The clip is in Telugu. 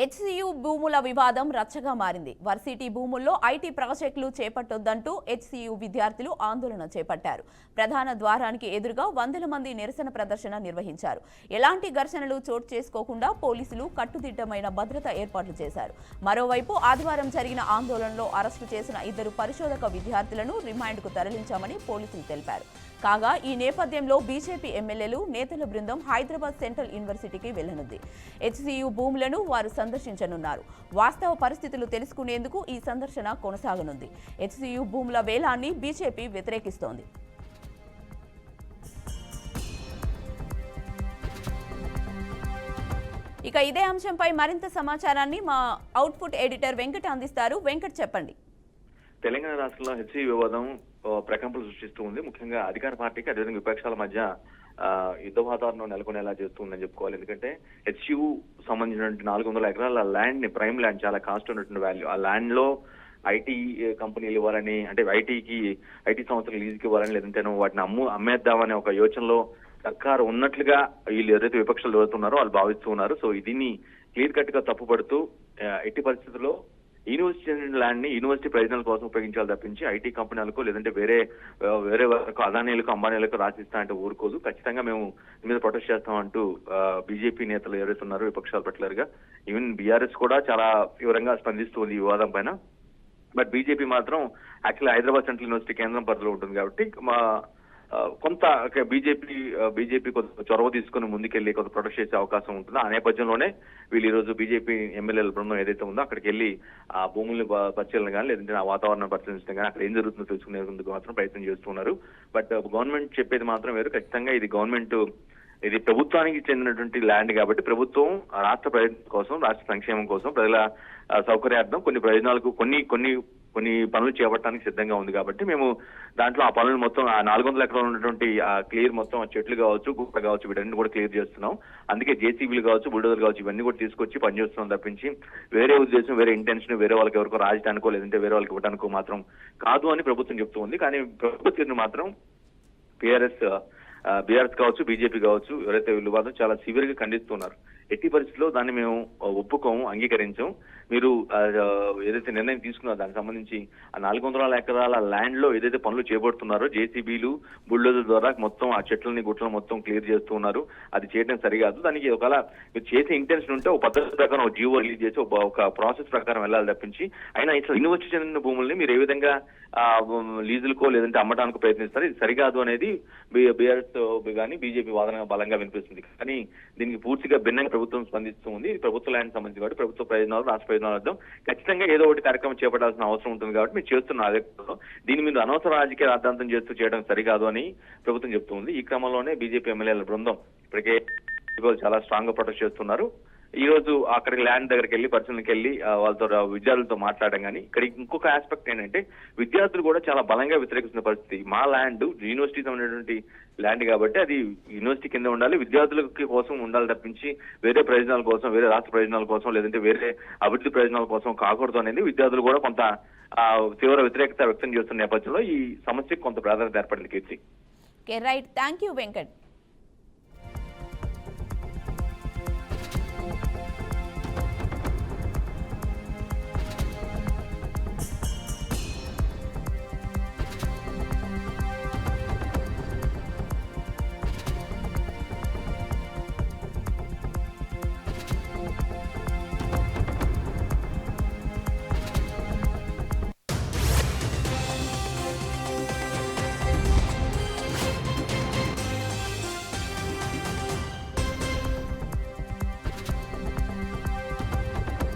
హెచ్సియు భూముల వివాదం రచ్చగా మారింది. వర్సిటీ భూముల్లో ఐటీ ప్రాజెక్టులు చేపట్టొద్దంటూ హెచ్సియు విద్యార్థులు ఆందోళన చేపట్టారు. ప్రధాన ద్వారానికి ఎదురుగా వందల మంది నిరసన ప్రదర్శన నిర్వహించారు. ఎలాంటి ఘర్షణలు చోటు చేసుకోకుండా పోలీసులు కట్టుదిట్టమైన భద్రత ఏర్పాట్లు చేశారు. మరోవైపు ఆదివారం జరిగిన ఆందోళనలో అరెస్టు చేసిన 2 పరిశోధక విద్యార్థులను రిమాండ్కు తరలించామని పోలీసులు తెలిపారు. కాగా ఈ నేపథ్యంలో బీజేపీ ఎమ్మెల్యేలు నేతల బృందం హైదరాబాద్ సెంట్రల్ యూనివర్సిటీకి వెళ్లనుంది. హెచ్సియు భూములను వారు సందర్శించనున్నారు. వాస్తవ పరిస్థితులు తెలుసుకునేందుకు ఈ సందర్శన కొనసాగనుంది. హెచ్సియు భూముల వేలాన్ని బీజేపీ వ్యతిరేకిస్తోంది. ఇక ఇదే అంశంపై మరింత సమాచారాన్ని మా అవుట్పుట్ ఎడిటర్ వెంకట్ అందిస్తారు. వెంకట్, చెప్పండి. తెలంగాణ రాష్ట్రంలో హెచ్సియు వివాదం ప్రకంపనలు సృష్టిస్తూ ఉంది. ముఖ్యంగా అధికార పార్టీకి అదేవిధంగా విపక్షాల మధ్య యుద్ధ వాతావరణం నెలకొనేలా చేస్తుందని చెప్పుకోవాలి. ఎందుకంటే హెచ్సియు సంబంధించినటువంటి 400 ఎకరాల ల్యాండ్ ని, ప్రైమ్ ల్యాండ్, చాలా కాస్ట్ ఉన్నటువంటి వాల్యూ, ఆ ల్యాండ్ లో ఐటీ కంపెనీలు ఇవ్వాలని, అంటే ఐటీ సంస్థలు లీజుకి ఇవ్వాలని, లేదంటే వాటిని అమ్మేద్దామనే ఒక యోచనలో సర్కారు ఉన్నట్లుగా వీళ్ళు ఏదైతే విపక్షాలు చదువుతున్నారో వాళ్ళు భావిస్తూ ఉన్నారు. సో దీన్ని క్లియర్ కట్ గా తప్పుపడుతూ ఎట్టి పరిస్థితుల్లో యూనివర్సిటీ ల్యాండ్ ని యూనివర్సిటీ ప్రయోజనాల కోసం ఉపయోగించాలి తప్పించి ఐటీ కంపెనీలకు లేదంటే వేరే వరకు అదానీలకు, అంబానీలకు రాసిస్తా అంటే ఊరుకోదు. ఖచ్చితంగా మేము మీద ప్రొటెస్ట్ చేస్తామంటూ బీజేపీ నేతలు ఎవరైతే ఉన్నారో విపక్షాలు పట్లరుగా, ఈవెన్ బీఆర్ఎస్ కూడా చాలా తీవ్రంగా స్పందిస్తుంది ఈ వివాదం పైన. బట్ బీజేపీ మాత్రం యాక్చువల్లీ హైదరాబాద్ సెంట్రల్ యూనివర్సిటీ కేంద్రం పరిధిలో ఉంటుంది కాబట్టి కొంత బీజేపీ కొంత చొరవ తీసుకుని ముందుకెళ్లి కొంత ప్రొటెస్ట్ చేసే అవకాశం ఉంటుంది. ఆ నేపథ్యంలోనే వీళ్ళు ఈ రోజు బీజేపీ ఎమ్మెల్యేల బృందం ఏదైతే ఉందో అక్కడికి వెళ్లి ఆ భూముల్ని పరిశీలన కానీ, లేదంటే ఆ వాతావరణం పరిశీలించడం కానీ, అక్కడ ఏం జరుగుతుందో తెలుసుకునేందుకు మాత్రం ప్రయత్నం చేస్తున్నారు. బట్ గవర్నమెంట్ చెప్పేది మాత్రం వేరు. ఖచ్చితంగా ఇది ప్రభుత్వానికి చెందినటువంటి ల్యాండ్ కాబట్టి ప్రభుత్వం రాష్ట్ర ప్రయోజనం కోసం, రాష్ట్ర సంక్షేమం కోసం, ప్రజల సౌకర్యార్థం కొన్ని ప్రయోజనాలకు కొన్ని పనులు చేపట్టడానికి సిద్ధంగా ఉంది కాబట్టి మేము దాంట్లో ఆ పనులు మొత్తం ఆ 400 ఎకరాలు ఉన్నటువంటి క్లియర్ మొత్తం చెట్లు కావచ్చు, గుట్ట కావచ్చు, వీటన్ని కూడా క్లియర్ చేస్తున్నాం. అందుకే జేసీబీలు కావచ్చు, బుల్డోజర్లు కావచ్చు, ఇవన్నీ కూడా తీసుకొచ్చి పనిచేస్తున్నాం తప్పించి వేరే ఉద్దేశం, వేరే ఇంటెన్షన్, వేరే వాళ్ళకి ఎవరికో రాజధానికో లేదంటే వేరే వాళ్ళకి ఇవ్వడానికో మాత్రం కాదు అని ప్రభుత్వం చెప్తూ ఉంది. కానీ ప్రభుత్వం మాత్రం బీఆర్ఎస్ కావచ్చు, బీజేపీ కావచ్చు, ఎవరైతే వీళ్ళు మాత్రం చాలా సివియర్ గా ఖండిస్తున్నారు. ఎట్టి పరిస్థితుల్లో దాన్ని మేము ఒప్పుకోము, అంగీకరించాం. మీరు ఏదైతే నిర్ణయం తీసుకున్నారో దానికి సంబంధించి ఆ 400 ఎకరాల ల్యాండ్ లో ఏదైతే పనులు చేపడుతున్నారో జేసీబీలు, బుల్డోజర్ ద్వారా మొత్తం ఆ చెట్లని, గుట్లను మొత్తం క్లియర్ చేస్తూ ఉన్నారు. అది చేయడం సరికాదు. దానికి ఒకవేళ మీరు చేసే ఇంటెన్షన్ ఉంటే ఒక పద్ధతి ప్రకారం ఒక జీవో రిలీజ్ చేసి ఒక ప్రాసెస్ ప్రకారం వెళ్ళాలి తప్పించి, అయినా ఇట్లా యూనివర్సిటీ చెందిన భూముల్ని మీరు ఏ విధంగా లీజులకో లేదంటే అమ్మడానికి ప్రయత్నిస్తారు, ఇది సరికాదు అనేది బీఆర్ఎస్ కానీ బీజేపీ వాదన బలంగా వినిపిస్తుంది. కానీ దీనికి పూర్తిగా భిన్నంగా ప్రభుత్వం స్పందిస్తూ ఉంది. ఇది ప్రభుత్వ ల్యాండ్ సంబంధించి కాబట్టి ప్రభుత్వ ప్రయోజనాలు, రాష్ట్ర ప్రయోజనాలు అర్థం ఖచ్చితంగా ఏదో ఒకటి కార్యక్రమం చేపట్టాల్సిన అవసరం ఉంటుంది కాబట్టి మీరు చేస్తున్న అదే దీని మీద అనవసర రాజకీయ రాద్ధాంతం చేస్తూ చేయడం సరికాదు అని ప్రభుత్వం చెప్తుంది. ఈ క్రమంలోనే బీజేపీ ఎమ్మెల్యేల బృందం ఇప్పటికే చాలా స్ట్రాంగ్ గా ప్రొటెస్ట్ చేస్తున్నారు. ఈ రోజు అక్కడికి ల్యాండ్ దగ్గరికి వెళ్ళి పరిశీలనకి వెళ్ళి వాళ్ళతో విద్యార్థులతో మాట్లాడడం. కానీ ఇక్కడ ఇంకొక ఆస్పెక్ట్ ఏంటంటే విద్యార్థులు కూడా చాలా బలంగా వ్యతిరేకిస్తున్న పరిస్థితి. మా ల్యాండ్ యూనివర్సిటీ సంబంధించినటువంటి ల్యాండ్ కాబట్టి అది యూనివర్సిటీ కింద ఉండాలి, విద్యార్థులకి కోసం ఉండాలి తప్పించి వేరే ప్రయోజనాల కోసం, వేరే రాష్ట్ర ప్రయోజనాల కోసం, లేదంటే వేరే అభివృద్ధి ప్రయోజనాల కోసం కాకూడదు అనేది విద్యార్థులు కూడా కొంత తీవ్ర వ్యతిరేకత వ్యక్తం చేస్తున్న నేపథ్యంలో ఈ సమస్యకు కొంత ప్రాధాన్యత ఏర్పడింది. కీర్తి, రైట్, థ్యాంక్ యూ వెంకట్.